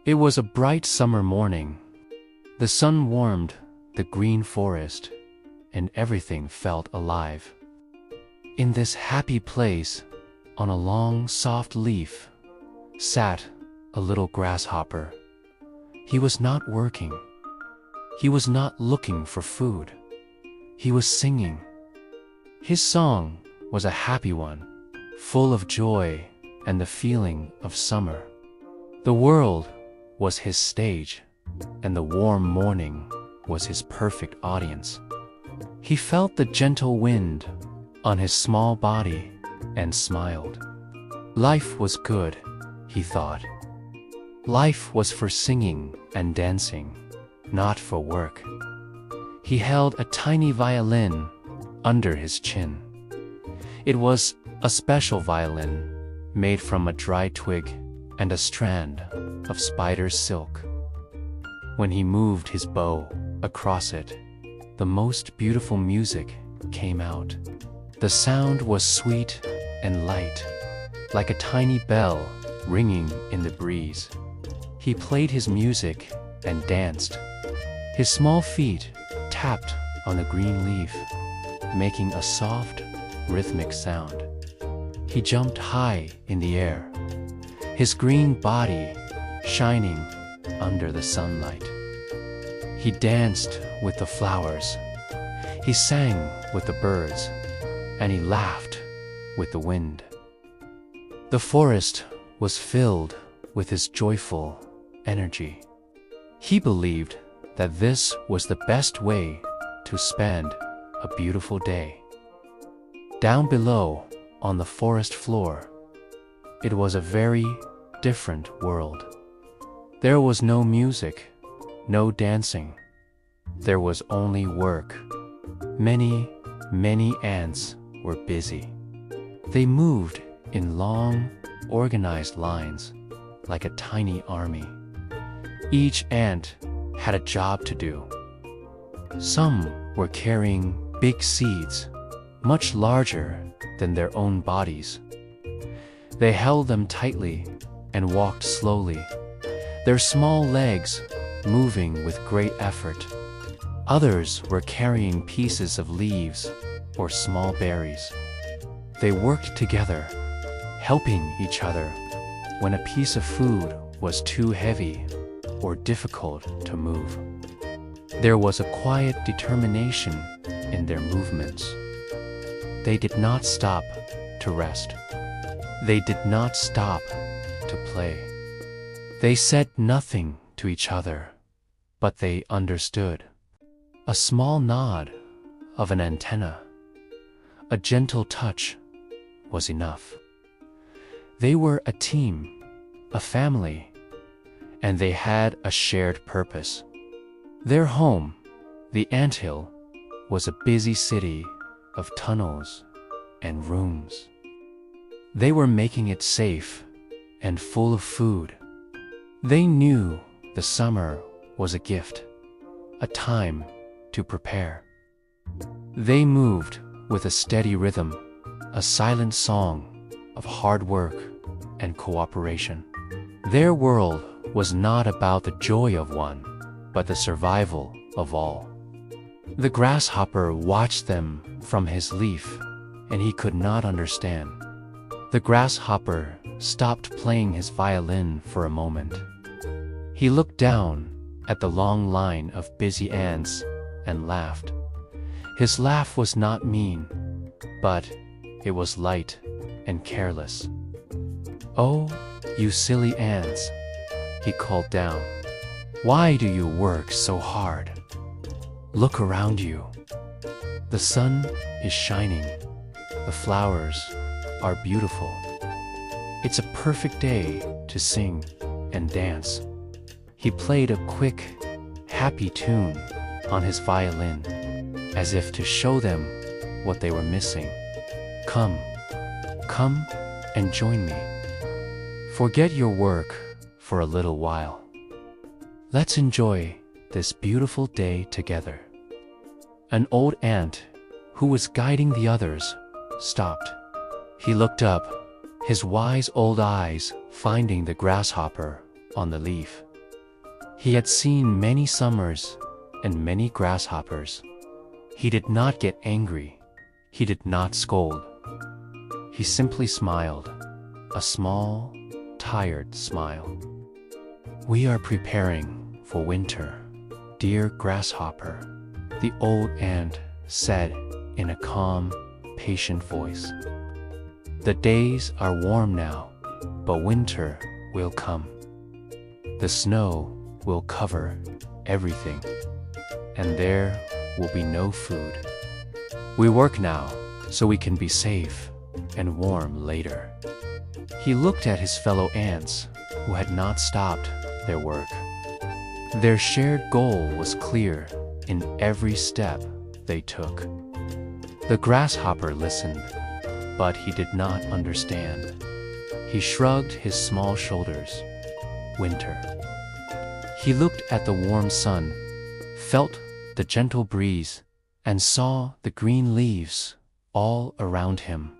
It was a bright summer morning. The sun warmed the green forest, and everything felt alive. In this happy place, on a long, soft leaf, sat a little grasshopper. He was not working. He was not looking for food. He was singing. His song was a happy one, full of joy and the feeling of summer. The world was his stage, and the warm morning was his perfect audience. He felt the gentle wind on his small body and smiled. Life was good, he thought. Life was for singing and dancing, not for work. He held a tiny violin under his chin. It was a special violin made from a dry twig and a strand of spider's silk. When he moved his bow across it, the most beautiful music came out. The sound was sweet and light, like a tiny bell ringing in the breeze. He played his music and danced. His small feet tapped on the green leaf, making a soft, rhythmic sound. He jumped high in the air, his green body shining under the sunlight. He danced with the flowers. He sang with the birds, and he laughed with the wind. The forest was filled with his joyful energy. He believed that this was the best way to spend a beautiful day. Down below, on the forest floor, it was a very different world. There was no music, no dancing. There was only work. Many, many ants were busy. They moved in long, organized lines, like a tiny army. Each ant had a job to do. Some were carrying big seeds, much larger than their own bodies. They held them tightly and walked slowly, their small legs moving with great effort. Others were carrying pieces of leaves or small berries. They worked together, helping each other when a piece of food was too heavy or difficult to move. There was a quiet determination in their movements. They did not stop to rest. They did not stop to play. They said nothing to each other, but they understood. A small nod of an antenna, a gentle touch was enough. They were a team, a family, and they had a shared purpose. Their home, the anthill, was a busy city of tunnels and rooms. They were making it safe and full of food. They knew the summer was a gift, a time to prepare. They moved with a steady rhythm, a silent song of hard work and cooperation. Their world was not about the joy of one, but the survival of all. The grasshopper watched them from his leaf, and he could not understand. The grasshopper stopped playing his violin for a moment. He looked down at the long line of busy ants and laughed. His laugh was not mean, but it was light and careless. "Oh, you silly ants," he called down. "Why do you work so hard? Look around you. The sun is shining. The flowers are beautiful. It's a perfect day to sing and dance." He played a quick, happy tune on his violin, as if to show them what they were missing. Come and join me. Forget your work for a little while. Let's enjoy this beautiful day together." An old ant, who was guiding the others, stopped. He looked up, his wise old eyes finding the grasshopper on the leaf. He had seen many summers and many grasshoppers. He did not get angry. He did not scold. He simply smiled, a small, tired smile. "We are preparing for winter, dear grasshopper," the old ant said in a calm, patient voice. "The days are warm now, but winter will come. The snow will cover everything, and there will be no food. We work now so we can be safe and warm later." He looked at his fellow ants who had not stopped their work. Their shared goal was clear in every step they took. The grasshopper listened, but he did not understand. He shrugged his small shoulders. Winter. He looked at the warm sun, felt the gentle breeze, and saw the green leaves all around him.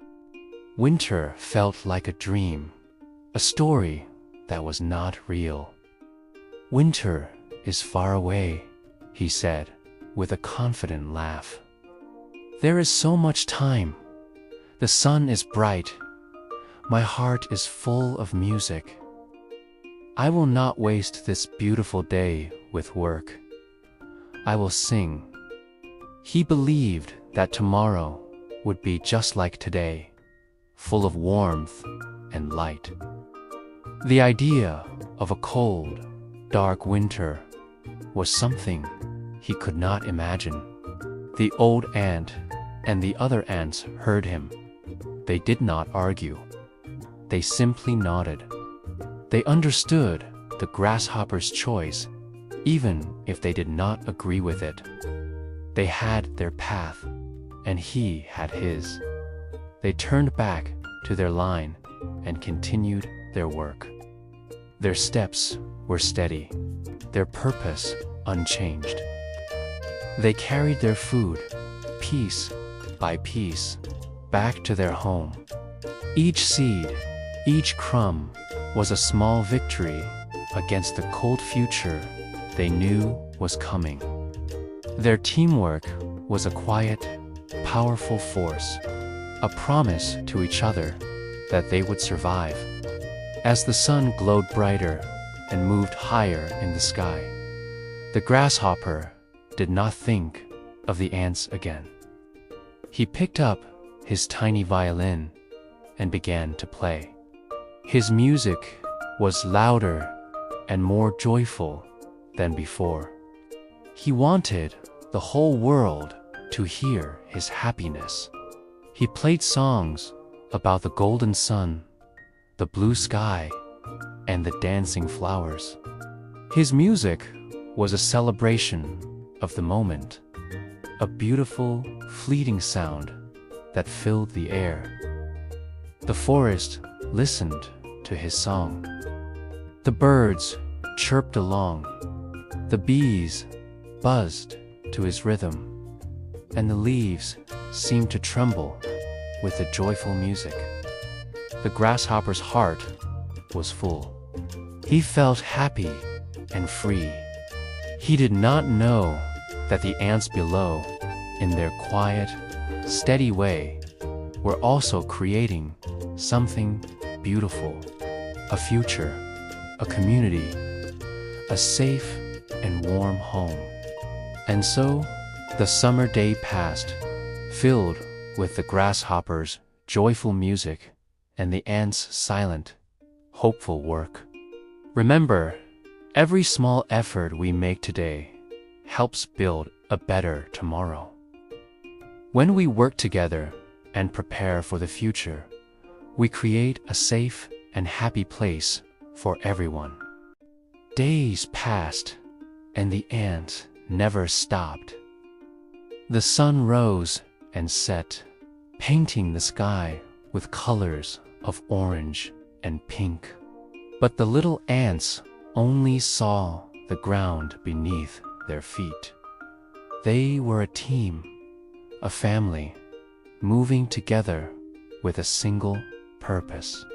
Winter felt like a dream, a story that was not real. "Winter is far away," he said, with a confident laugh. "There is so much time. The sun is bright. My heart is full of music. I will not waste this beautiful day with work. I will sing." He believed that tomorrow would be just like today, full of warmth and light. The idea of a cold, dark winter was something he could not imagine. The old ant and the other ants heard him. They did not argue. They simply nodded. They understood the grasshopper's choice, even if they did not agree with it. They had their path, and he had his. They turned back to their line and continued their work. Their steps were steady, their purpose unchanged. They carried their food, piece by piece, back to their home. Each seed, each crumb was a small victory against the cold future they knew was coming. Their teamwork was a quiet, powerful force, a promise to each other that they would survive. As the sun glowed brighter and moved higher in the sky, the grasshopper did not think of the ants again. He picked up his tiny violin and began to play. His music was louder and more joyful than before. He wanted the whole world to hear his happiness. He played songs about the golden sun, the blue sky, and the dancing flowers. His music was a celebration of the moment, a beautiful, fleeting sound that filled the air. The forest listened to his song. The birds chirped along. The bees buzzed to his rhythm, and the leaves seemed to tremble with the joyful music. The grasshopper's heart was full. He felt happy and free. He did not know that the ants below, in their quiet, steady way, were also creating something beautiful, a future, a community, a safe and warm home. And so, the summer day passed, filled with the grasshopper's joyful music and the ants' silent, hopeful work. Remember, every small effort we make today helps build a better tomorrow. When we work together and prepare for the future, we create a safe and happy place for everyone. Days passed, and the ants never stopped. The sun rose and set, painting the sky with colors of orange and pink. But the little ants only saw the ground beneath their feet. They were a team, a family, moving together with a single purpose.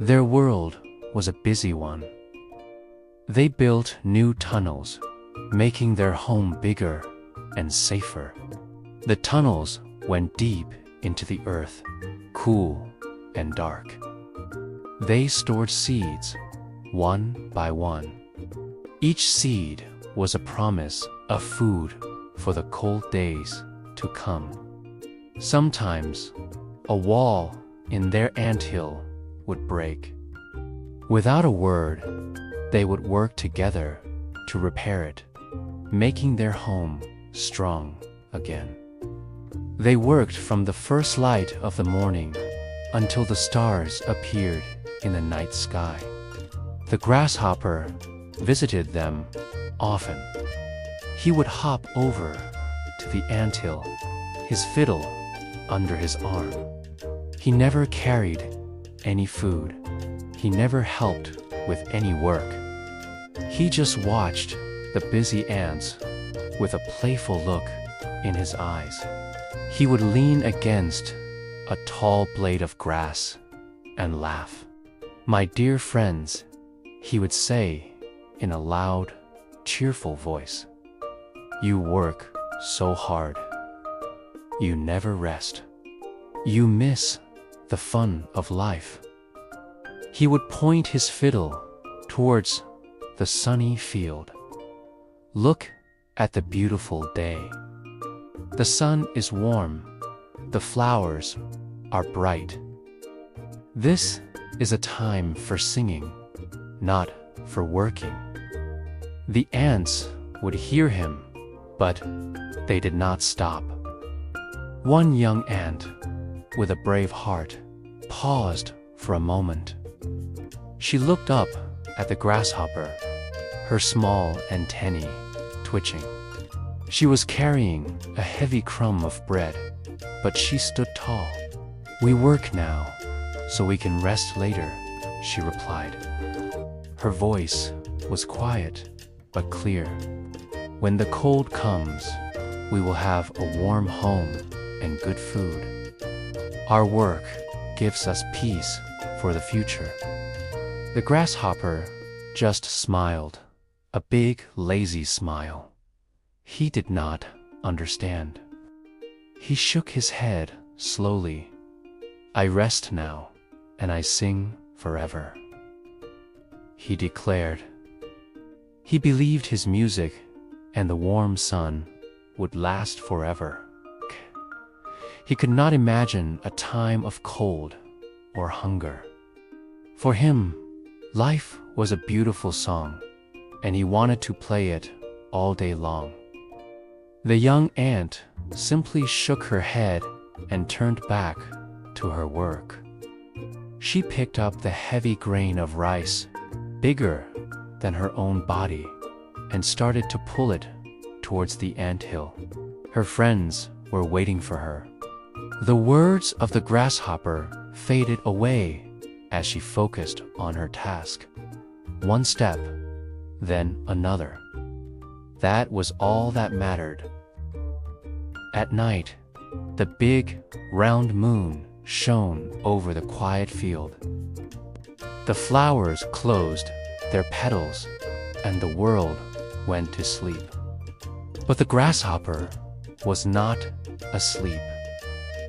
Their world was a busy one. They built new tunnels, making their home bigger and safer. The tunnels went deep into the earth, cool and dark. They stored seeds, one by one. Each seed was a promise of food for the cold days to come. Sometimes, a wall in their anthill would break. Without a word, they would work together to repair it, making their home strong again. They worked from the first light of the morning until the stars appeared in the night sky. The grasshopper visited them often. He would hop over to the anthill, his fiddle under his arm. He never carried any food. He never helped with any work. He just watched the busy ants with a playful look in his eyes. He would lean against a tall blade of grass and laugh. "My dear friends," he would say in a loud, cheerful voice, "you work so hard. You never rest. You miss the fun of life." He would point his fiddle towards the sunny field. "Look at the beautiful day. The sun is warm. The flowers are bright. This is a time for singing, not for working." The ants would hear him, but they did not stop. One young ant, with a brave heart, paused for a moment. She looked up at the grasshopper, her small antennae twitching. She was carrying a heavy crumb of bread, but she stood tall. "We work now, so we can rest later," she replied. Her voice was quiet but clear. "When the cold comes, we will have a warm home and good food. Our work gives us peace for the future." The grasshopper just smiled, a big, lazy smile. He did not understand. He shook his head slowly. "I rest now, and I sing forever," he declared. He believed his music and the warm sun would last forever. He could not imagine a time of cold or hunger. For him, life was a beautiful song, and he wanted to play it all day long. The young ant simply shook her head and turned back to her work. She picked up the heavy grain of rice, bigger than her own body, and started to pull it towards the anthill. Her friends were waiting for her. The words of the grasshopper faded away as she focused on her task. One step, then another. That was all that mattered. At night, the big, round moon shone over the quiet field. The flowers closed their petals, and the world went to sleep. But the grasshopper was not asleep.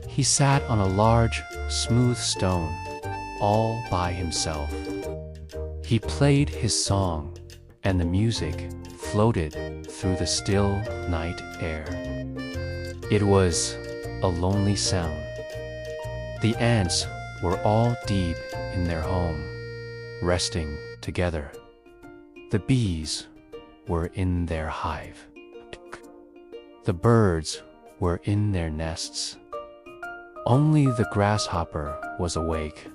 He sat on a large, smooth stone, all by himself. He played his song, and the music floated through the still night air. It was a lonely sound. The ants were all deep in their home, resting together. The bees were in their hive. The birds were in their nests. Only the grasshopper was awake,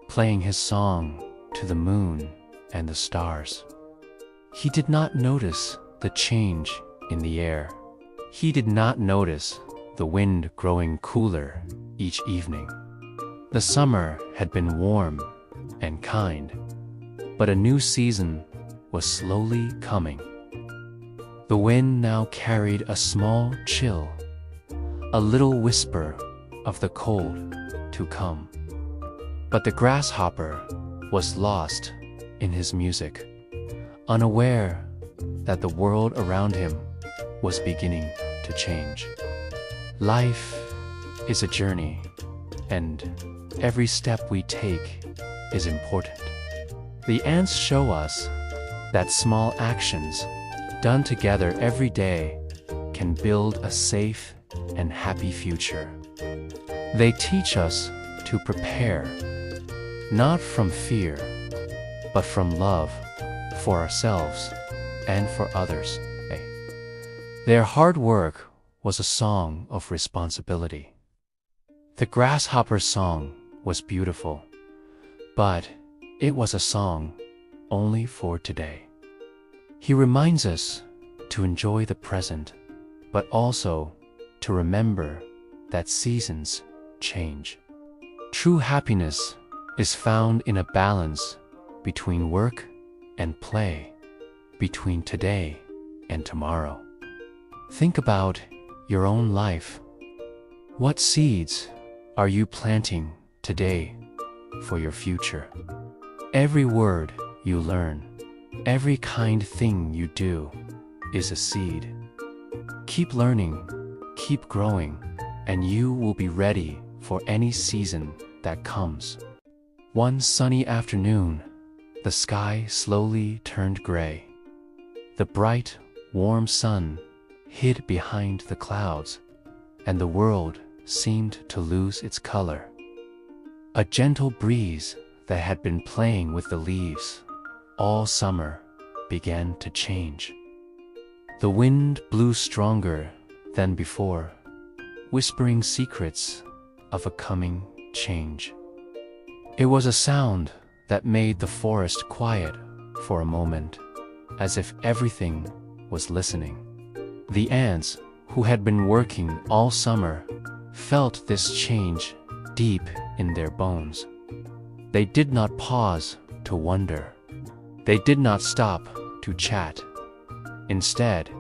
playing his song to the moon and the stars. He did not notice the change in the air. He did not notice the wind growing cooler each evening. The summer had been warm and kind, but a new season was slowly coming. The wind now carried a small chill, a little whisper of the cold to come. But the grasshopper was lost in his music. unaware that the world around him was beginning to change. Life is a journey, and every step we take is important. The ants show us that small actions done together every day can build a safe and happy future. They teach us to prepare, not from fear, but from love for ourselves and for others. Their hard work was a song of responsibility. The grasshopper song was beautiful, but it was a song only for today. He reminds us to enjoy the present, but also to remember that seasons change. True happiness is found in a balance between work and play, between today and tomorrow. Think about your own life. What seeds are you planting today for your future? Every word you learn, every kind thing you do is a seed. Keep learning, keep growing, and you will be ready for any season that comes. One sunny afternoon, the sky slowly turned gray. The bright, warm sun hid behind the clouds, and the world seemed to lose its color. A gentle breeze that had been playing with the leaves all summer began to change. The wind blew stronger than before, whispering secrets of a coming change. It was a sound that made the forest quiet for a moment, as if everything was listening. The ants, who had been working all summer, felt this change deep in their bones. They did not pause to wonder. They did not stop to chat. Instead,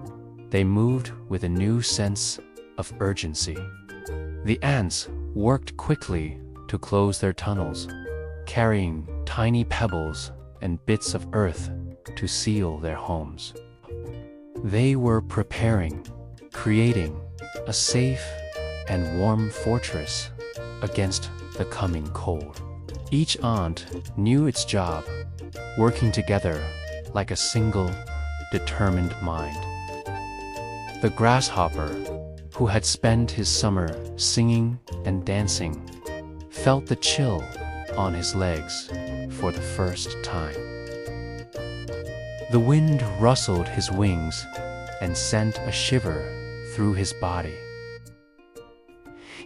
they moved with a new sense of urgency. The ants worked quickly to close their tunnels, carrying tiny pebbles and bits of earth to seal their homes. They were preparing, creating a safe and warm fortress against the coming cold. Each ant knew its job, working together like a single, determined mind. The grasshopper, who had spent his summer singing and dancing, felt the chill on his legs for the first time. The wind rustled his wings and sent a shiver through his body.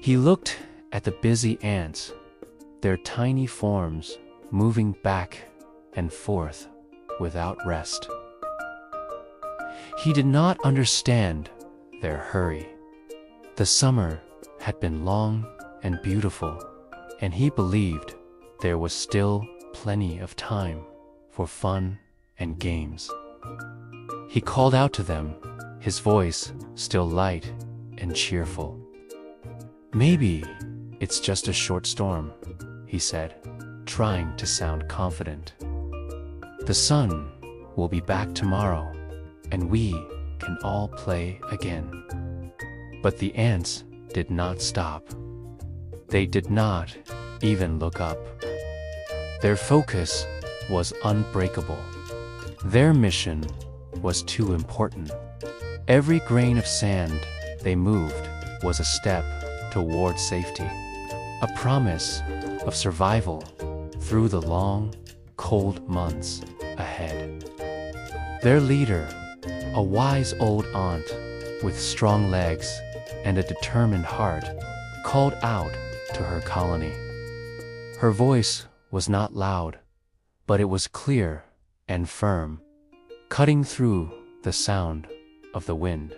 He looked at the busy ants, their tiny forms moving back and forth without rest. He did not understand their hurry. The summer had been long and beautiful, and he believed there was still plenty of time for fun and games. He called out to them, his voice still light and cheerful. "Maybe it's just a short storm," he said, trying to sound confident. "The sun will be back tomorrow, and we can all play again." But the ants did not stop. They did not even look up. Their focus was unbreakable. Their mission was too important. Every grain of sand they moved was a step toward safety, a promise of survival through the long, cold months ahead. Their leader, a wise old aunt with strong legs and a determined heart, called out to her colony. Her voice was not loud, but it was clear and firm, cutting through the sound of the wind.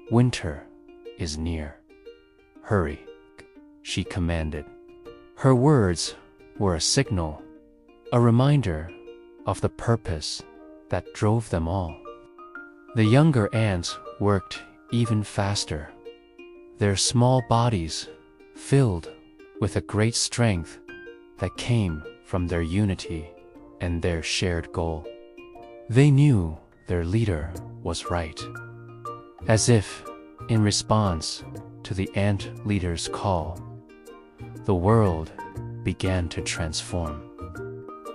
"Winter is near. Hurry," she commanded. Her words were a signal, a reminder of the purpose that drove them all. The younger ants worked even faster, their small bodies filled with a great strength that came from their unity and their shared goal. They knew their leader was right. As if, in response to the ant leader's call, the world began to transform.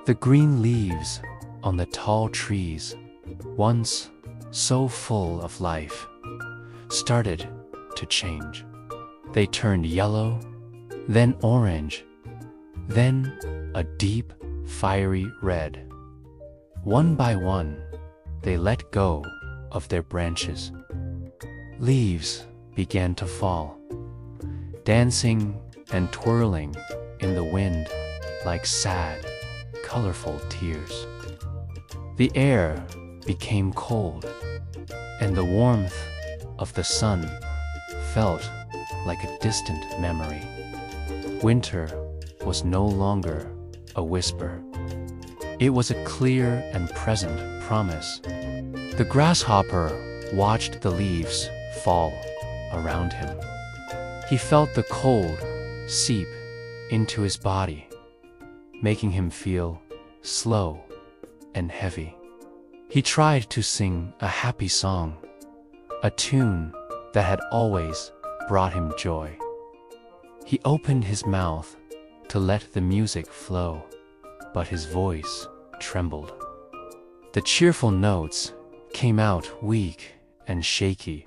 The green leaves on the tall trees, once so full of life, started to change. They turned yellow, then orange, then a deep, fiery red. One by one, they let go of their branches. Leaves began to fall, dancing and twirling in the wind like sad, colorful tears. The air became cold, and the warmth of the sun felt like a distant memory. Winter was no longer a whisper. It was a clear and present promise. The grasshopper watched the leaves fall around him. He felt the cold seep into his body, making him feel slow and heavy. He tried to sing a happy song, a tune that had always brought him joy. He opened his mouth to let the music flow, but his voice trembled. The cheerful notes came out weak and shaky,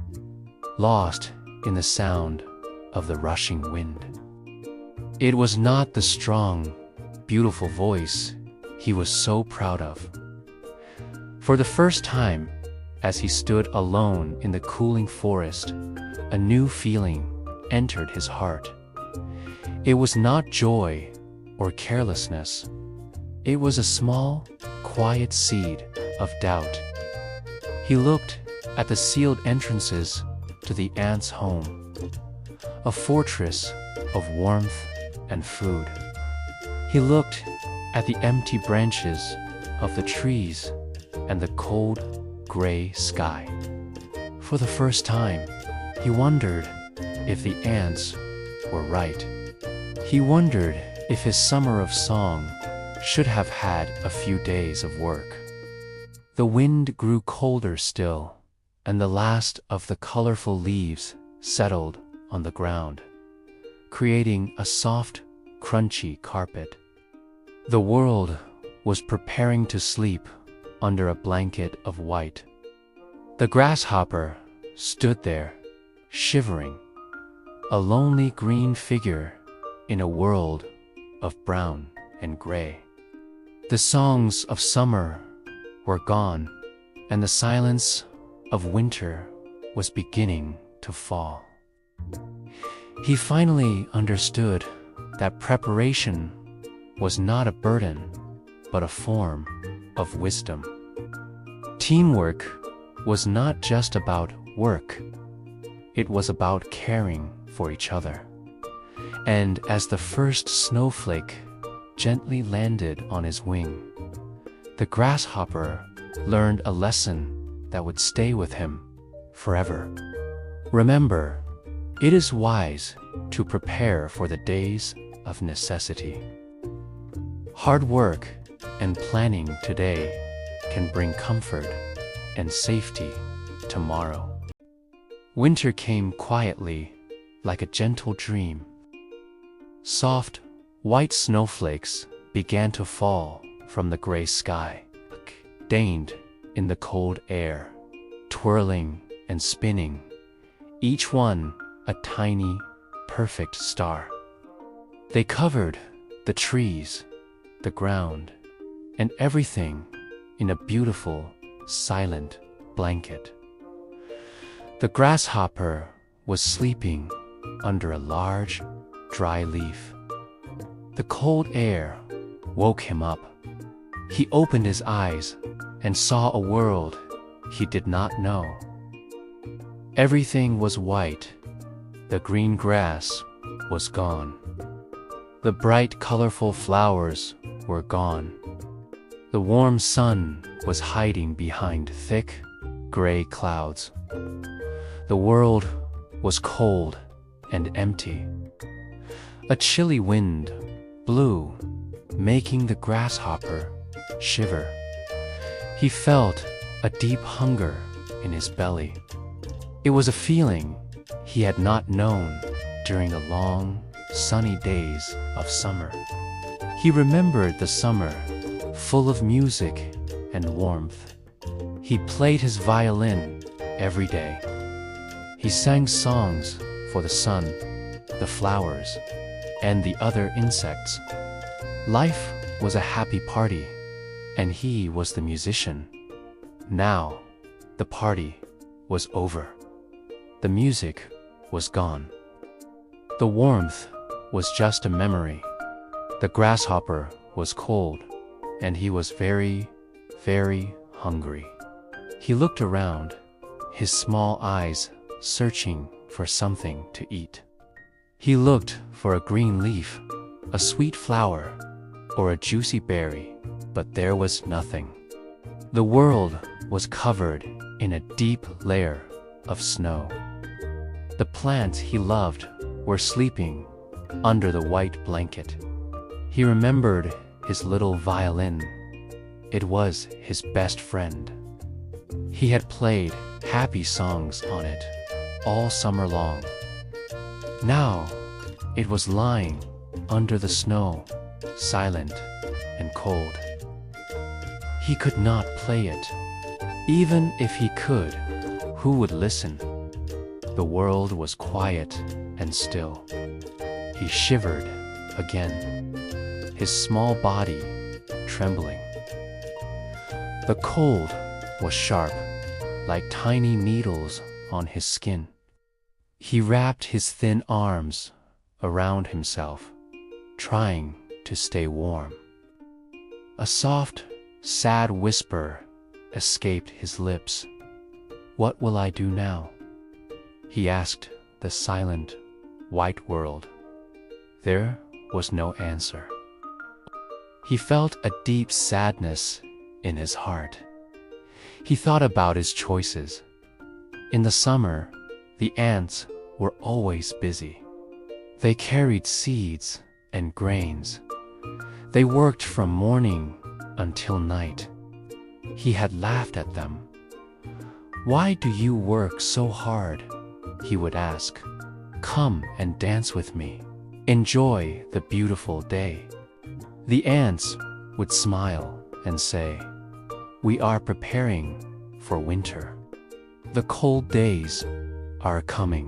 lost in the sound of the rushing wind. It was not the strong, beautiful voice he was so proud of. For the first time, as he stood alone in the cooling forest, a new feeling entered his heart. It was not joy or carelessness. It was a small, quiet seed of doubt. He looked at the sealed entrances to the ants' home, a fortress of warmth and food. He looked at the empty branches of the trees and the cold, gray sky. For the first time, he wondered if the ants were right. He wondered if his summer of song should have had a few days of work. The wind grew colder still, and the last of the colorful leaves settled on the ground, creating a soft, crunchy carpet. The world was preparing to sleep under a blanket of white. The grasshopper stood there, shivering, a lonely green figure in a world of brown and gray. The songs of summer were gone, and the silence of winter was beginning to fall. He finally understood that preparation was not a burden, but a form of wisdom. Teamwork was not just about work, it was about caring for each other. And as the first snowflake gently landed on his wing, the grasshopper learned a lesson that would stay with him forever. Remember, it is wise to prepare for the days of necessity. Hard work and planning today can bring comfort and safety tomorrow. Winter came quietly, like a gentle dream. Soft, white snowflakes began to fall from the gray sky, stained in the cold air, twirling and spinning, each one a tiny, perfect star. They covered the trees, the ground, and everything in a beautiful, silent blanket. The grasshopper was sleeping under a large, dry leaf. The cold air woke him up. He opened his eyes and saw a world he did not know. Everything was white. The green grass was gone. The bright, colorful flowers were gone. The warm sun was hiding behind thick, gray clouds. The world was cold and empty. A chilly wind blew, making the grasshopper shiver. He felt a deep hunger in his belly. It was a feeling he had not known during the long, sunny days of summer. He remembered the summer, full of music and warmth. He played his violin every day. He sang songs for the sun, the flowers, and the other insects. Life was a happy party, and he was the musician. Now, the party was over. The music was gone. The warmth was just a memory. The grasshopper was cold, and he was very, very hungry. He looked around, his small eyes searching for something to eat. He looked for a green leaf, a sweet flower, or a juicy berry, but there was nothing. The world was covered in a deep layer of snow. The plants he loved were sleeping under the white blanket. He remembered his little violin. It was his best friend. He had played happy songs on it all summer long. Now it was lying under the snow, silent and cold. He could not play it. Even if he could, who would listen? The world was quiet and still. He shivered again, his small body trembling. The cold was sharp, like tiny needles on his skin. He wrapped his thin arms around himself, trying to stay warm. A soft, sad whisper escaped his lips. "What will I do now?" he asked the silent, white world. There was no answer. He felt a deep sadness in his heart. He thought about his choices. In the summer, the ants were always busy. They carried seeds and grains. They worked from morning until night. He had laughed at them. "Why do you work so hard?" he would ask. "Come and dance with me. Enjoy the beautiful day." The ants would smile and say, "We are preparing for winter. The cold days are coming."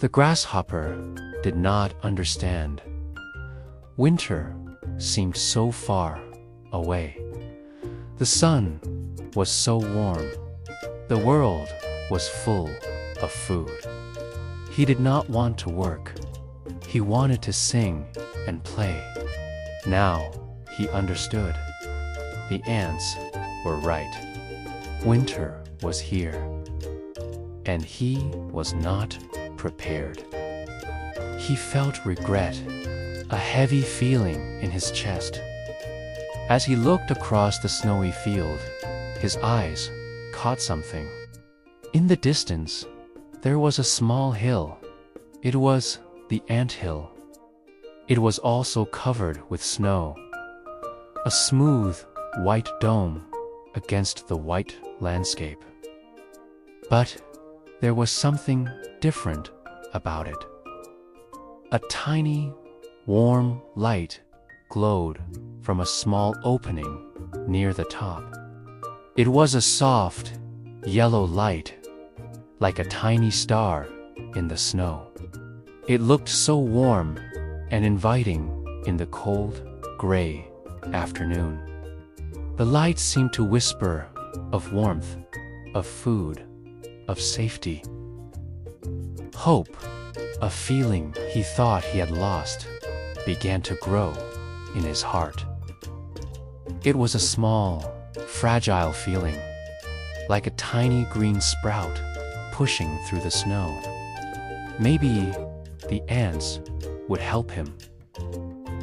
The grasshopper did not understand. Winter seemed so far away. The sun was so warm. The world was full of food. He did not want to work. He wanted to sing and play. Now he understood. The ants were right. Winter was here, and he was not prepared. He felt regret, a heavy feeling in his chest. As he looked across the snowy field, his eyes caught something. In the distance, there was a small hill. It was the ant hill. It was also covered with snow, a smooth, white dome against the white landscape. But there was something different about it. A tiny, warm light glowed from a small opening near the top. It was a soft, yellow light, like a tiny star in the snow. It looked so warm and inviting in the cold, gray afternoon. The light seemed to whisper of warmth, of food, of safety. Hope, a feeling he thought he had lost, began to grow in his heart. It was a small, fragile feeling, like a tiny green sprout pushing through the snow. Maybe the ants would help him.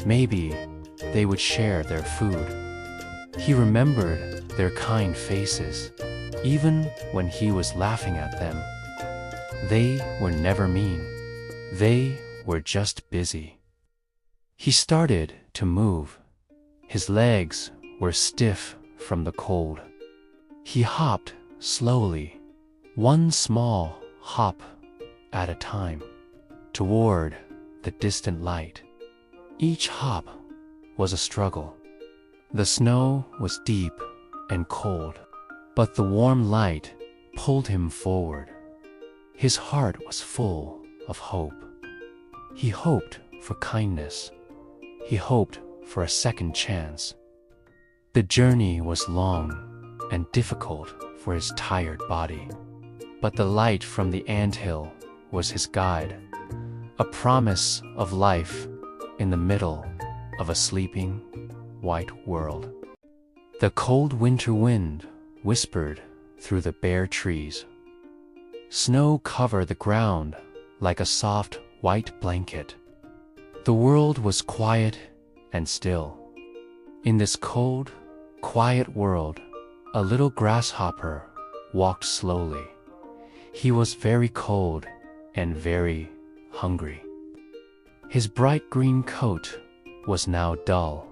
Maybe they would share their food. He remembered their kind faces, even when he was laughing at them. They were never mean. They were just busy. He started to move. His legs were stiff from the cold. He hopped slowly, one small hop at a time, toward the distant light. Each hop was a struggle. The snow was deep and cold, but the warm light pulled him forward. His heart was full of hope. He hoped for kindness. He hoped for a second chance. The journey was long and difficult for his tired body, but the light from the anthill was his guide, a promise of life in the middle of a sleeping, white world. The cold winter wind whispered through the bare trees. Snow covered the ground like a soft, white blanket. The world was quiet and still. In this cold, quiet world, a little grasshopper walked slowly. He was very cold and very hungry. His bright green coat was now dull,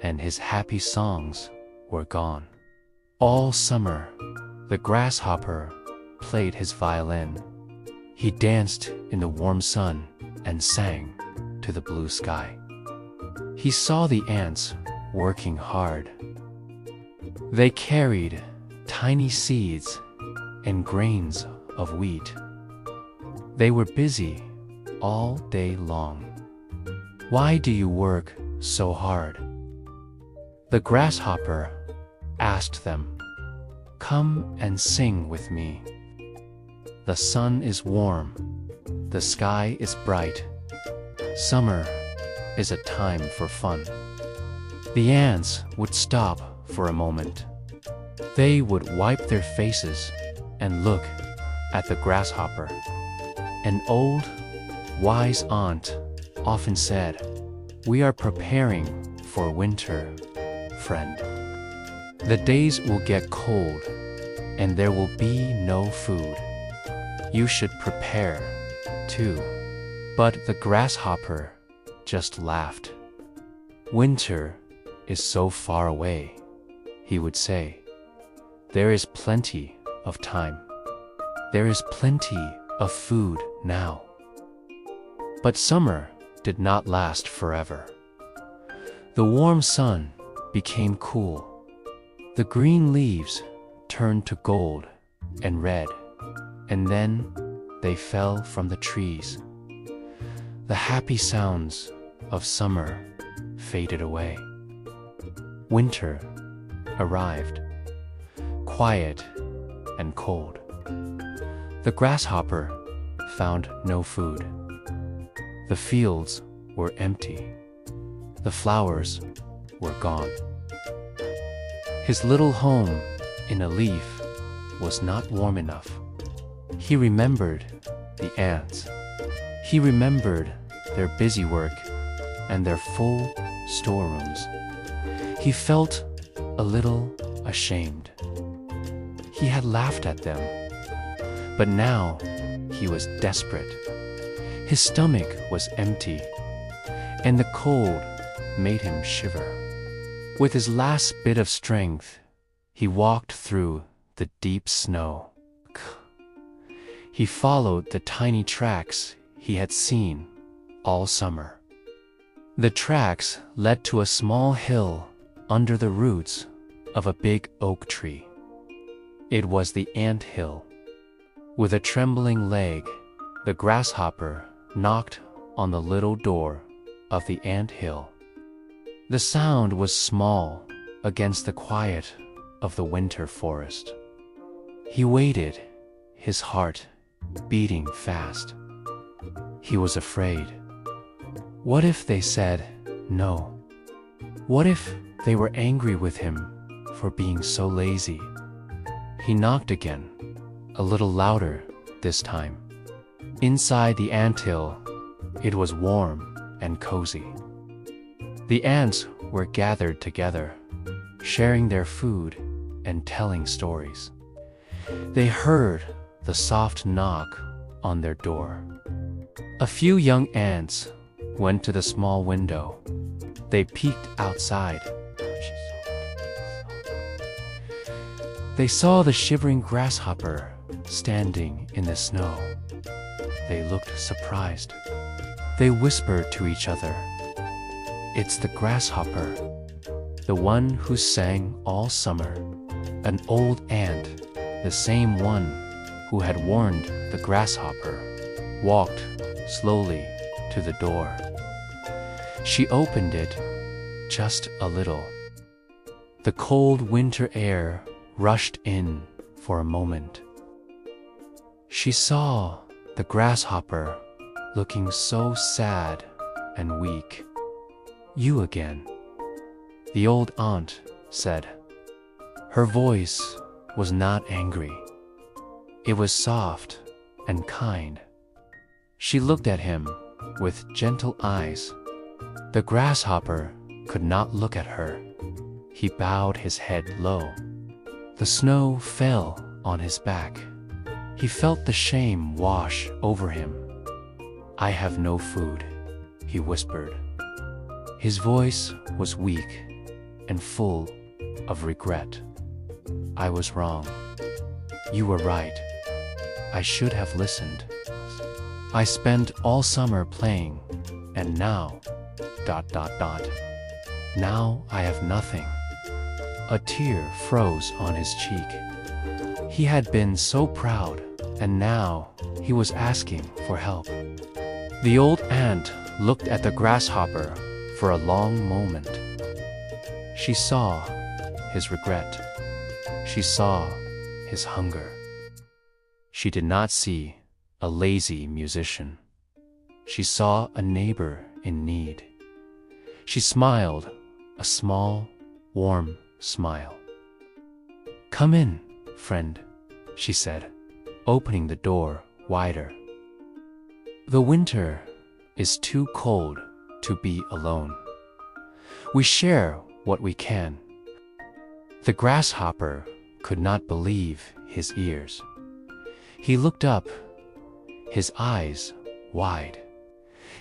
and his happy songs were gone. All summer, the grasshopper played his violin. He danced in the warm sun and sang to the blue sky. He saw the ants working hard. They carried tiny seeds and grains of wheat. They were busy all day long. "Why do you work so hard?" The grasshopper asked them. "Come and sing with me. The sun is warm, the sky is bright. Summer is a time for fun." The ants would stop for a moment. They would wipe their faces and look at the grasshopper. An old, wise aunt often said, "We are preparing for winter, friend. The days will get cold, and there will be no food. You should prepare, too." But the grasshopper just laughed. "Winter is so far away," he would say. "There is plenty of time. There is plenty of food now." But summer did not last forever. The warm sun became cool. The green leaves turned to gold and red, and then they fell from the trees. The happy sounds of summer faded away. Winter arrived, quiet and cold. The grasshopper found no food. The fields were empty. The flowers were gone. His little home in a leaf was not warm enough. He remembered the ants. He remembered their busy work and their full storerooms. He felt a little ashamed. He had laughed at them, but now he was desperate. His stomach was empty, and the cold made him shiver. With his last bit of strength, he walked through the deep snow. He followed the tiny tracks he had seen all summer. The tracks led to a small hill under the roots of a big oak tree. It was the ant hill. With a trembling leg, the grasshopper knocked on the little door of the ant hill. The sound was small against the quiet of the winter forest. He waited, his heart beating fast. He was afraid. What if they said no? What if they were angry with him for being so lazy? He knocked again, a little louder this time. Inside the anthill, it was warm and cozy. The ants were gathered together, sharing their food and telling stories. They heard the soft knock on their door. A few young ants went to the small window. They peeked outside. They saw the shivering grasshopper standing in the snow. They looked surprised. They whispered to each other, "It's the grasshopper, the one who sang all summer." An old ant, the same one who had warned the grasshopper, walked slowly to the door. She opened it just a little. The cold winter air rushed in for a moment. She saw the grasshopper looking so sad and weak. "You again," the old aunt said. Her voice was not angry. It was soft and kind. She looked at him with gentle eyes. The grasshopper could not look at her. He bowed his head low. The snow fell on his back. He felt the shame wash over him. "I have no food," he whispered. His voice was weak and full of regret. "I was wrong. You were right. I should have listened. I spent all summer playing, and now... Now I have nothing." A tear froze on his cheek. He had been so proud, and now he was asking for help. The old ant looked at the grasshopper for a long moment. She saw his regret. She saw his hunger. She did not see a lazy musician. She saw a neighbor in need. She smiled, a small, warm smile. "Come in, friend," she said, opening the door wider. "The winter is too cold to be alone. We share what we can." The grasshopper could not believe his ears. He looked up, his eyes wide.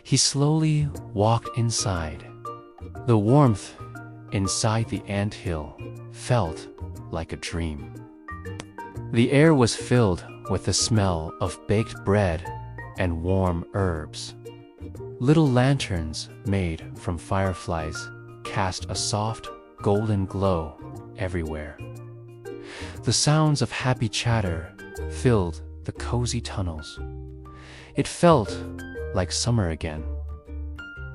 He slowly walked inside. The warmth inside the anthill felt like a dream. The air was filled with the smell of baked bread and warm herbs. Little lanterns made from fireflies cast a soft, golden glow everywhere. The sounds of happy chatter filled the cozy tunnels. It felt like summer again.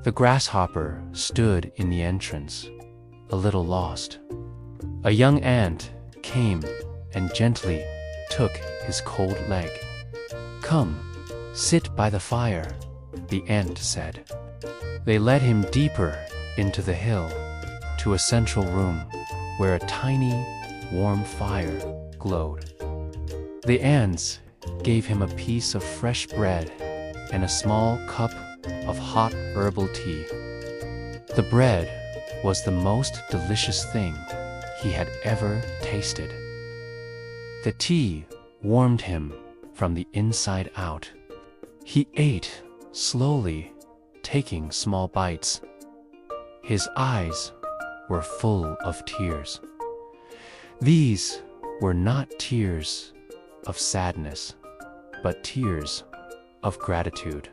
The grasshopper stood in the entrance, a little lost. A young ant came and gently took his cold leg. "Come, sit by the fire," the ant said. They led him deeper into the hill, to a central room where a tiny, warm fire glowed. The ants gave him a piece of fresh bread and a small cup of hot herbal tea. The bread was the most delicious thing he had ever tasted. The tea warmed him from the inside out. He ate slowly, taking small bites. His eyes were full of tears. These were not tears of sadness, but tears of gratitude.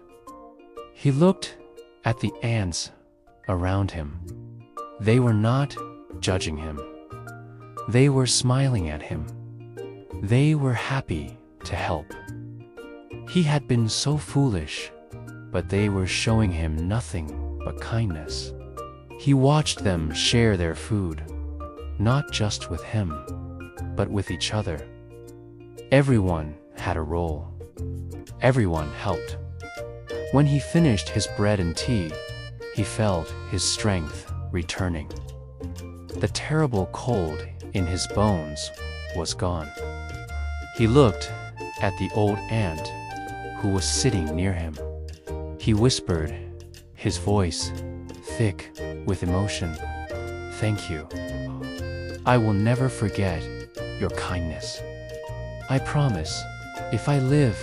He looked at the ants around him. They were not judging him. They were smiling at him. They were happy to help. He had been so foolish, but they were showing him nothing but kindness. He watched them share their food, not just with him, but with each other. Everyone had a role. Everyone helped. When he finished his bread and tea, he felt his strength returning. The terrible cold in his bones was gone. He looked at the old ant who was sitting near him. He whispered, his voice thick with emotion, "Thank you. I will never forget your kindness. I promise, if I live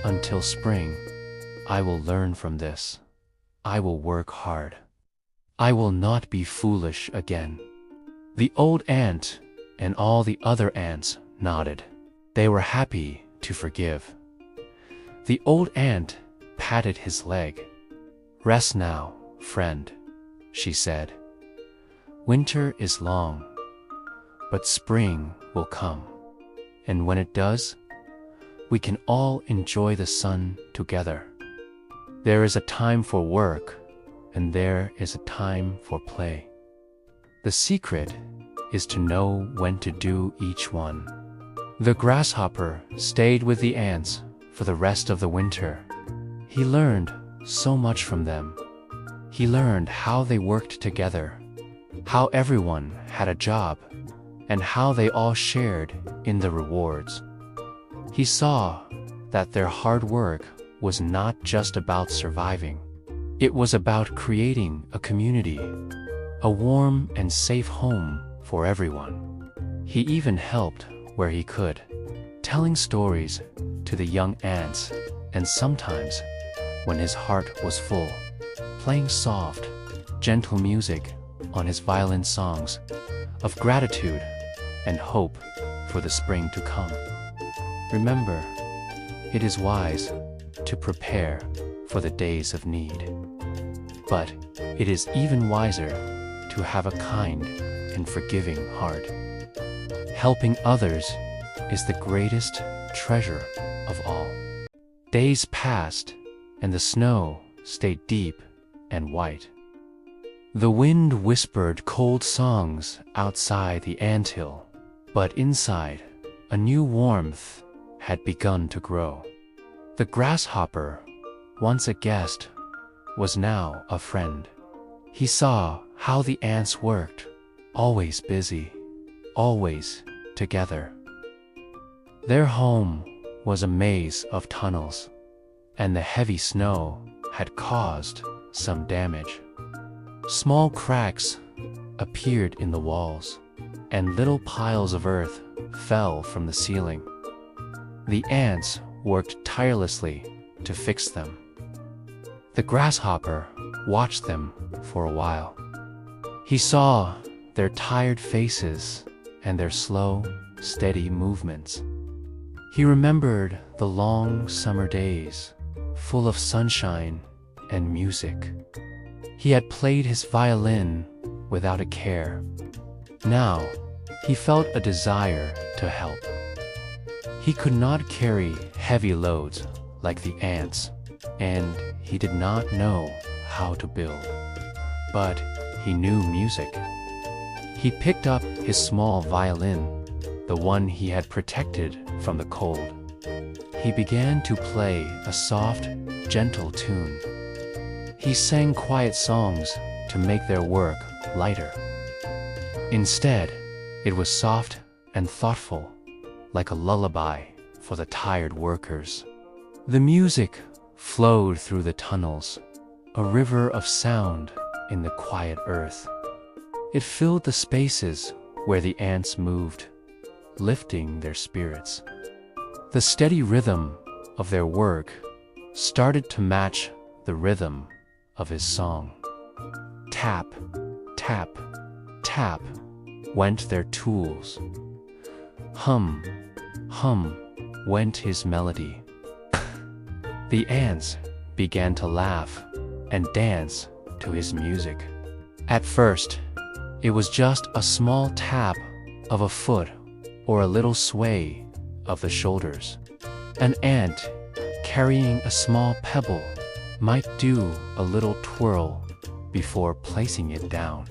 until spring, I will learn from this. I will work hard. I will not be foolish again." The old ant and all the other ants nodded. They were happy to forgive. The old ant patted his leg. "Rest now, friend," she said. "Winter is long, but spring will come. And when it does, we can all enjoy the sun together. There is a time for work, and there is a time for play. The secret is to know when to do each one." The grasshopper stayed with the ants for the rest of the winter. He learned so much from them. He learned how they worked together, how everyone had a job, and how they all shared in the rewards. He saw that their hard work was not just about surviving. It was about creating a community, a warm and safe home for everyone. He even helped where he could, telling stories to the young ants, and sometimes, when his heart was full, playing soft, gentle music on his violin songs of gratitude and hope for the spring to come. Remember, it is wise to prepare for the days of need. But it is even wiser to have a kind and forgiving heart. Helping others is the greatest treasure of all. Days passed, and the snow stayed deep and white. The wind whispered cold songs outside the anthill, but inside, a new warmth had begun to grow. The grasshopper, once a guest, was now a friend. He saw how the ants worked, always busy, always together. Their home was a maze of tunnels, and the heavy snow had caused some damage. Small cracks appeared in the walls, and little piles of earth fell from the ceiling. The ants worked tirelessly to fix them. The grasshopper watched them for a while. He saw their tired faces and their slow, steady movements. He remembered the long summer days, full of sunshine and music. He had played his violin without a care. Now, he felt a desire to help. He could not carry heavy loads like the ants, and he did not know how to build. But he knew music. He picked up his small violin, the one he had protected from the cold. He began to play a soft, gentle tune. He sang quiet songs to make their work lighter. Instead, it was soft and thoughtful, like a lullaby for the tired workers. The music flowed through the tunnels, a river of sound in the quiet earth. It filled the spaces where the ants moved, lifting their spirits. The steady rhythm of their work started to match the rhythm of his song. Tap, tap, tap went their tools. Hum, hum went his melody. The ants began to laugh and dance to his music. At first, it was just a small tap of a foot or a little sway of the shoulders. An ant carrying a small pebble might do a little twirl before placing it down.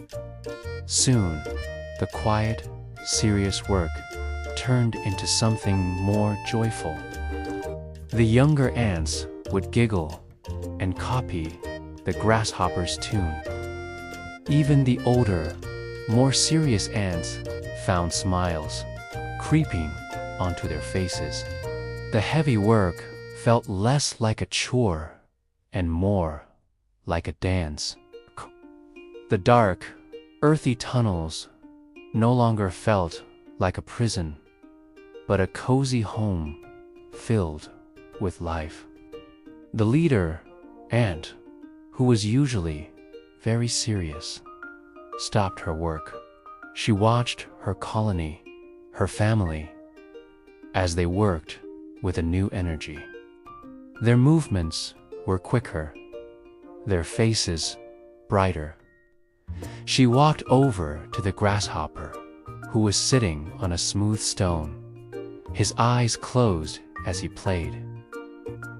Soon, the quiet, serious work turned into something more joyful. The younger ants would giggle and copy the grasshopper's tune. Even the older, more serious ants found smiles creeping onto their faces. The heavy work felt less like a chore and more like a dance. The dark, earthy tunnels no longer felt like a prison, but a cozy home filled with life. The leader, ant, who was usually very serious, stopped her work. She watched her colony her family, as they worked with a new energy. Their movements were quicker, their faces brighter. She walked over to the grasshopper, who was sitting on a smooth stone, his eyes closed as he played.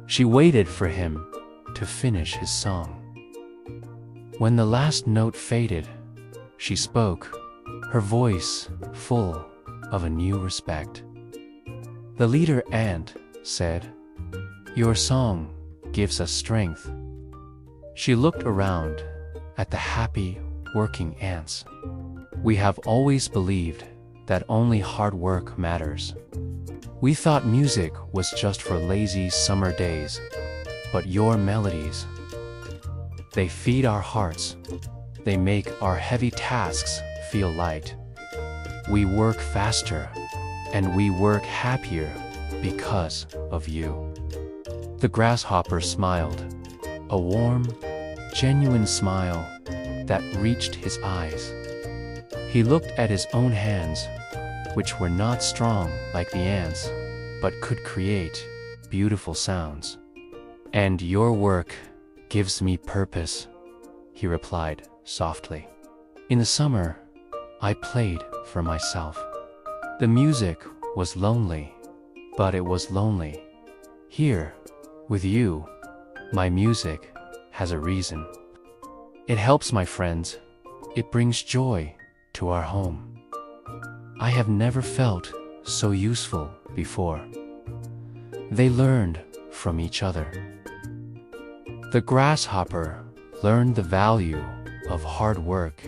She waited for him to finish his song. When the last note faded, she spoke, her voice full of a new respect. The leader ant said, "Your song gives us strength." She looked around at the happy working ants. "We have always believed that only hard work matters. We thought music was just for lazy summer days, but your melodies, they feed our hearts. They make our heavy tasks feel light. We work faster, and we work happier because of you." The grasshopper smiled, a warm, genuine smile that reached his eyes. He looked at his own hands, which were not strong like the ants, but could create beautiful sounds. "And your work gives me purpose," he replied softly. "In the summer, I played for myself. The music was lonely, but it was lonely. Here, with you, my music has a reason. It helps my friends. It brings joy to our home. I have never felt so useful before." They learned from each other. The grasshopper learned the value of hard work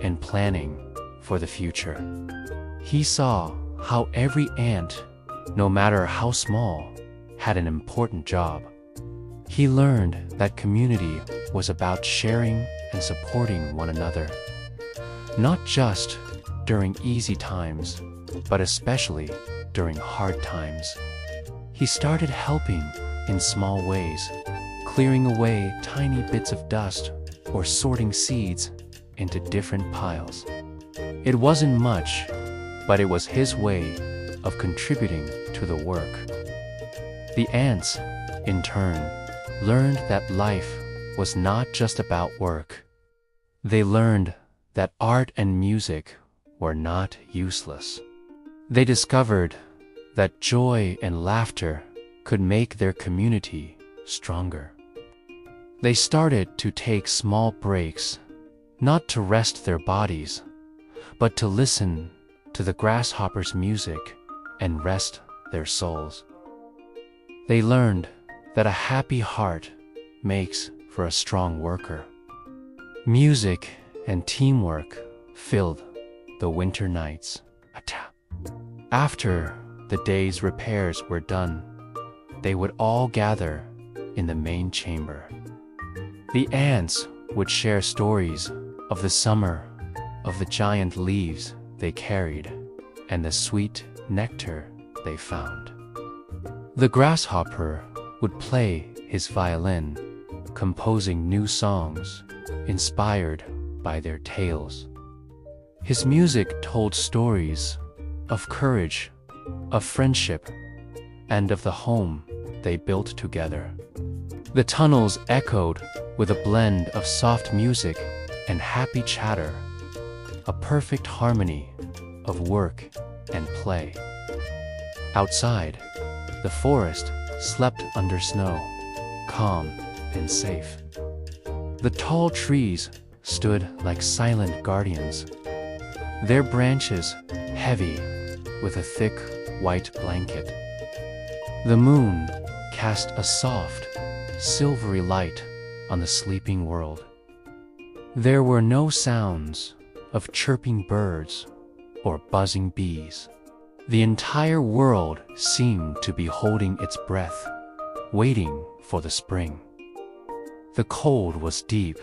and planning for the future. He saw how every ant, no matter how small, had an important job. He learned that community was about sharing and supporting one another, not just during easy times, but especially during hard times. He started helping in small ways, clearing away tiny bits of dust or sorting seeds into different piles. It wasn't much, but it was his way of contributing to the work. The ants, in turn, learned that life was not just about work. They learned that art and music were not useless. They discovered that joy and laughter could make their community stronger. They started to take small breaks, not to rest their bodies, but to listen to the grasshopper's music and rest their souls. They learned that a happy heart makes for a strong worker. Music and teamwork filled the winter nights. After the day's repairs were done, they would all gather in the main chamber. The ants would share stories of the summer, of the giant leaves they carried, and the sweet nectar they found. The grasshopper would play his violin, composing new songs inspired by their tales. His music told stories of courage, of friendship, and of the home they built together. The tunnels echoed with a blend of soft music and happy chatter, a perfect harmony of work and play. Outside, the forest slept under snow, calm and safe. The tall trees stood like silent guardians, their branches heavy with a thick white blanket. The moon cast a soft, silvery light on the sleeping world. There were no sounds of chirping birds or buzzing bees. The entire world seemed to be holding its breath, waiting for the spring. The cold was deep,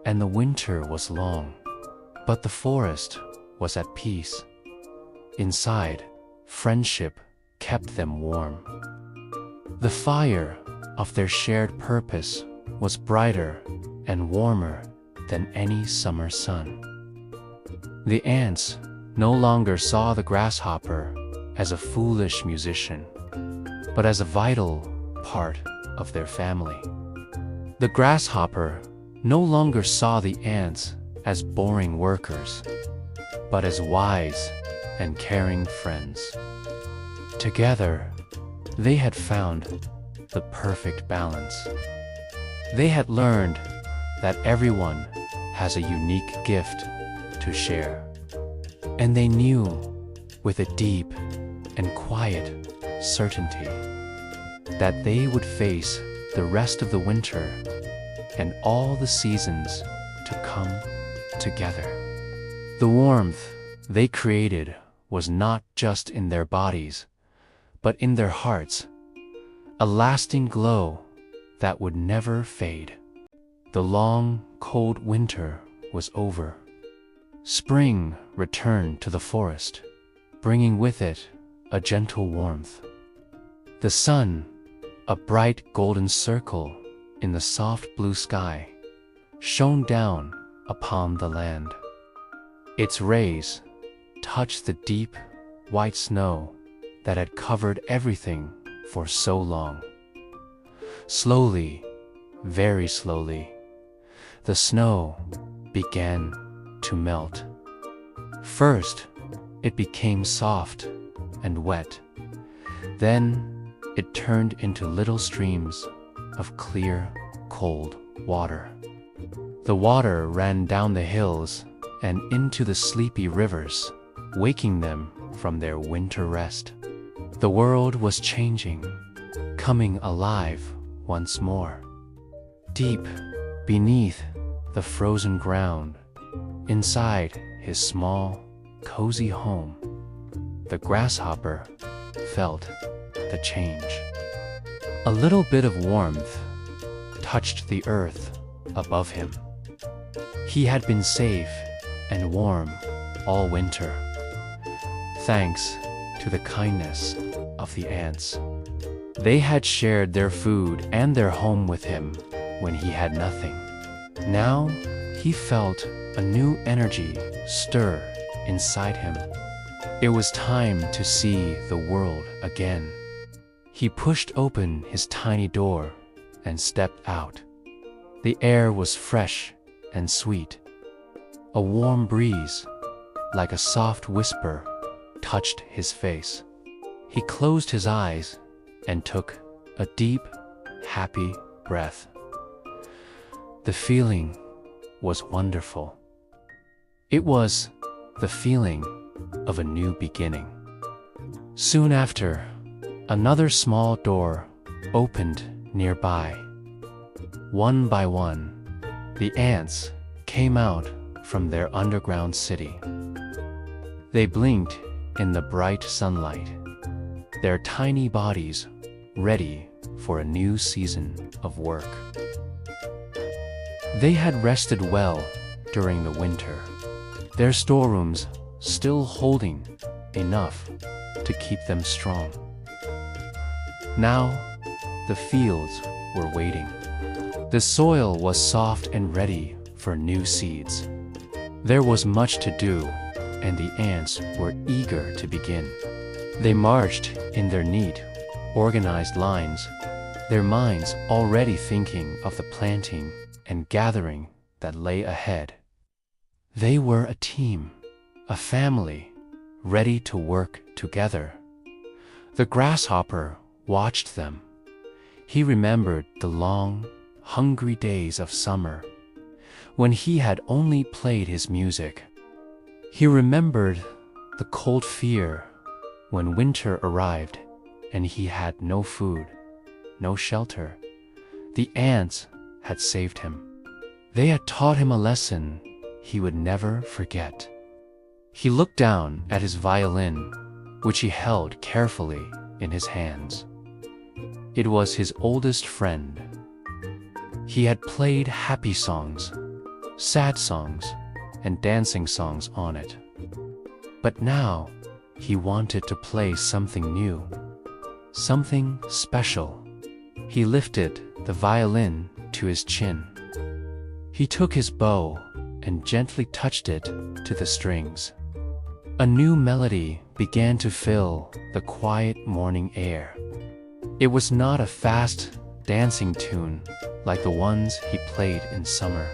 and the winter was long, but the forest was at peace. Inside, friendship kept them warm. The fire of their shared purpose was brighter and warmer than any summer sun. The ants no longer saw the grasshopper as a foolish musician, but as a vital part of their family. The grasshopper no longer saw the ants as boring workers, but as wise and caring friends. Together, they had found the perfect balance. They had learned that everyone has a unique gift to share. And they knew, with a deep and quiet certainty, that they would face the rest of the winter and all the seasons to come together. The warmth they created was not just in their bodies, but in their hearts, a lasting glow that would never fade. The long, cold winter was over. Spring returned to the forest, bringing with it a gentle warmth. The sun, a bright golden circle in the soft blue sky, shone down upon the land. Its rays touched the deep, white snow that had covered everything for so long. Slowly, very slowly, the snow began to melt. First, it became soft and wet. Then, it turned into little streams of clear, cold water. The water ran down the hills and into the sleepy rivers, waking them from their winter rest. The world was changing, coming alive once more. Deep beneath the frozen ground, inside his small, cozy home, the grasshopper felt the change. A little bit of warmth touched the earth above him. He had been safe and warm all winter, thanks to the kindness of the ants. They had shared their food and their home with him when he had nothing. Now he felt a new energy stir inside him. It was time to see the world again. He pushed open his tiny door and stepped out. The air was fresh and sweet. A warm breeze, like a soft whisper, touched his face. He closed his eyes and took a deep, happy breath. The feeling was wonderful. It was the feeling of a new beginning. Soon after, another small door opened nearby. One by one, the ants came out from their underground city. They blinked in the bright sunlight, their tiny bodies ready for a new season of work. They had rested well during the winter, their storerooms still holding enough to keep them strong. Now, the fields were waiting. The soil was soft and ready for new seeds. There was much to do, and the ants were eager to begin. They marched in their neat, organized lines, their minds already thinking of the planting and gathering that lay ahead. They were a team, a family, ready to work together. The grasshopper watched them. He remembered the long, hungry days of summer, when he had only played his music. He remembered the cold fear when winter arrived and he had no food, no shelter. The ants had saved him. They had taught him a lesson he would never forget. He looked down at his violin, which he held carefully in his hands. It was his oldest friend. He had played happy songs, sad songs, and dancing songs on it. But now, he wanted to play something new, something special. He lifted the violin to his chin. He took his bow and gently touched it to the strings. A new melody began to fill the quiet morning air. It was not a fast, dancing tune like the ones he played in summer.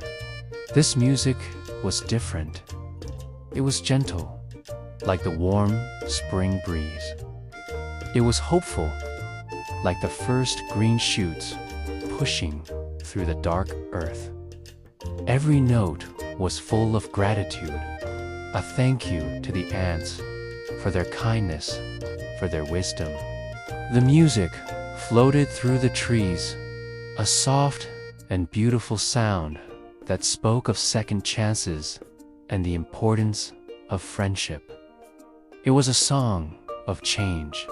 This music was different. It was gentle, like the warm spring breeze. It was hopeful, like the first green shoots pushing through the dark earth. Every note was full of gratitude, a thank you to the ants for their kindness, for their wisdom. The music floated through the trees, a soft and beautiful sound that spoke of second chances and the importance of friendship. It was a song of change,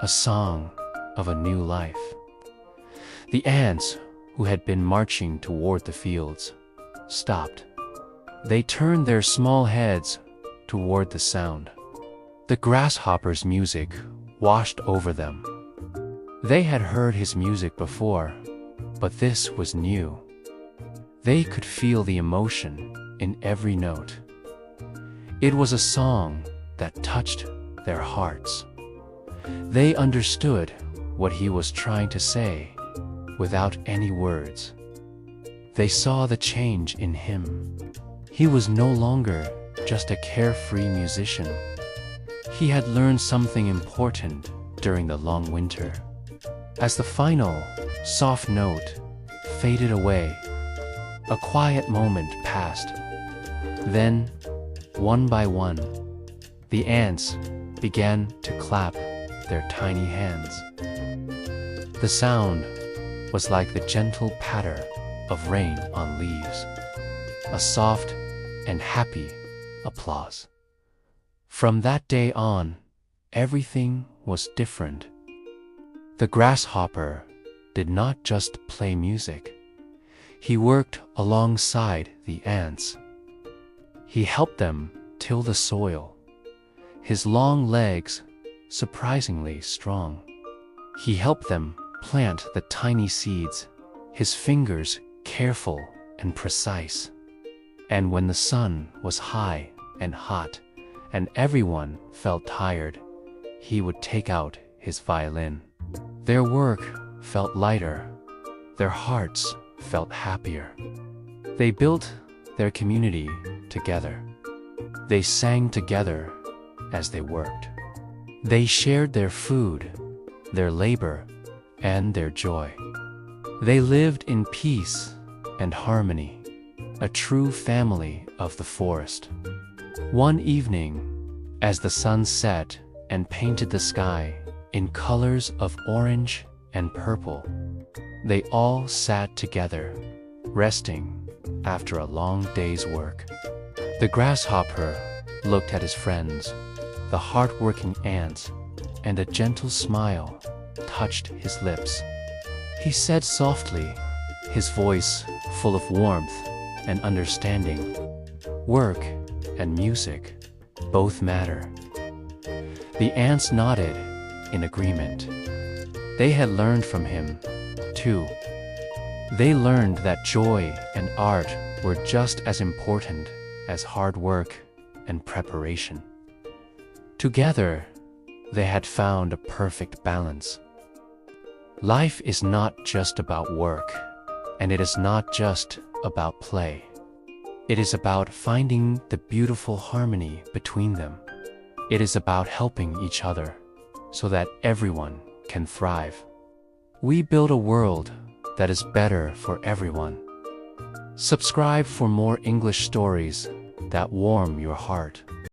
a song of a new life. The ants, who had been marching toward the fields, stopped. They turned their small heads toward the sound. The grasshopper's music washed over them. They had heard his music before, but this was new. They could feel the emotion in every note. It was a song that touched their hearts. They understood what he was trying to say without any words. They saw the change in him. He was no longer just a carefree musician. He had learned something important during the long winter. As the final, soft note faded away, a quiet moment passed. Then, one by one, the ants began to clap their tiny hands. The sound was like the gentle patter of rain on leaves, a soft and happy applause. From that day on, everything was different. The grasshopper did not just play music. He worked alongside the ants. He helped them till the soil, his long legs surprisingly strong. He helped them plant the tiny seeds, his fingers careful and precise. And when the sun was high and hot, and everyone felt tired, he would take out his violin. Their work felt lighter. Their hearts felt happier. They built their community together. They sang together as they worked. They shared their food, their labor, and their joy. They lived in peace and harmony, a true family of the forest. One evening, as the sun set and painted the sky in colors of orange and purple, they all sat together, resting after a long day's work. The grasshopper looked at his friends, the hard-working ants, and a gentle smile touched his lips. He said softly, his voice full of warmth and understanding, "Work and music both matter." The ants nodded in agreement. They had learned from him, too. They learned that joy and art were just as important as hard work and preparation. Together, they had found a perfect balance. Life is not just about work, and it is not just about play. It is about finding the beautiful harmony between them. It is about helping each other so that everyone can thrive. We build a world that is better for everyone. Subscribe for more English stories that warm your heart.